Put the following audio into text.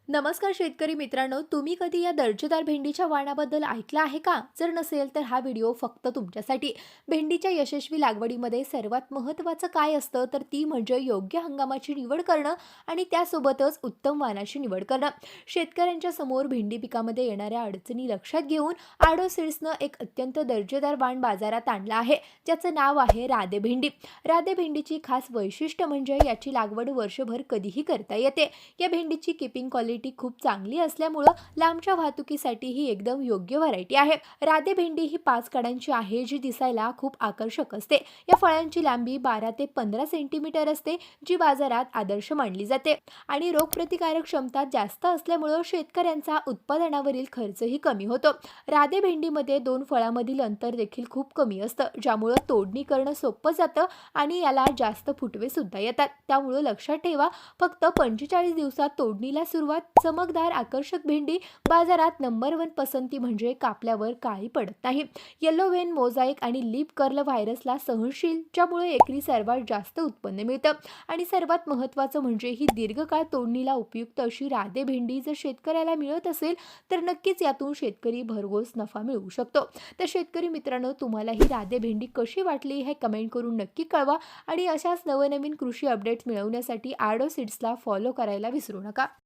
नमस्कार शेतकरी मित्रांनो, तुम्ही कधी या दर्जेदार भेंडीच्या वाणाबद्दल ऐकलं आहे का? जर नसेल तर हा व्हिडिओ फक्त तुमच्यासाठी. भेंडीच्या यशस्वी लागवडीमध्ये सर्वात महत्त्वाचं काय असतं तर ती म्हणजे योग्य हंगामाची निवड करणं आणि त्यासोबतच उत्तम वाणाची निवड करणं. शेतकऱ्यांच्या समोर भेंडी पिकामध्ये येणाऱ्या अडचणी लक्षात घेऊन आडो सीड्सनं एक अत्यंत दर्जेदार वाण बाजारात आणलं आहे, ज्याचं नाव आहे राधे भेंडी. राधे भेंडीची खास वैशिष्ट्य म्हणजे याची लागवड वर्षभर कधीही करता येते. या भेंडीची किपिंग क्वालिटी खूप चांगली असल्यामुळं लांबच्या वाहतुकीसाठी ही एकदम योग्य व्हरायटी आहे. राधे भेंडी ही 5 कडांची आहे, जी दिसायला खूप आकर्षक असते. या फळांची लांबी 12 ते 15 सेंटीमीटर असते, जी बाजारात आदर्श मानली जाते आणि रोगप्रतिकारक क्षमता जास्त असल्यामुळं शेतकऱ्यांचा उत्पादनावरील खर्चही कमी होतो. राधे भेंडीमध्ये 2 फळांमधील अंतर देखील खूप कमी असतं, ज्यामुळं तोडणी करणं सोपं जातं आणि याला जास्त फुटवे सुद्धा येतात. त्यामुळं लक्षात ठेवा, फक्त 45 दिवसात तोडणीला सुरुवात. चमकदार आकर्षक भेंडी बाजारात नंबर 1 पसंती म्हणजे कापल्यावर काळी पडत नाही. येलो व्हेन मोझाईक आणि लीफ कर्ल व्हायरसला सहनशील, ज्यामुळे एकरी सर्वात जास्त उत्पन्न मिळतं. आणि सर्वात महत्त्वाचं म्हणजे ही दीर्घकाळ तोडणीला उपयुक्त अशी राधे भेंडी जर शेतकऱ्याला मिळत असेल तर नक्कीच यातून शेतकरी भरघोस नफा मिळवू शकतो. तर शेतकरी मित्रांनो, तुम्हाला ही राधे भेंडी कशी वाटली हे कमेंट करून नक्की कळवा आणि अशाच नवनवीन कृषी अपडेट्स मिळवण्यासाठी आडो सीड्सला फॉलो करायला विसरू नका.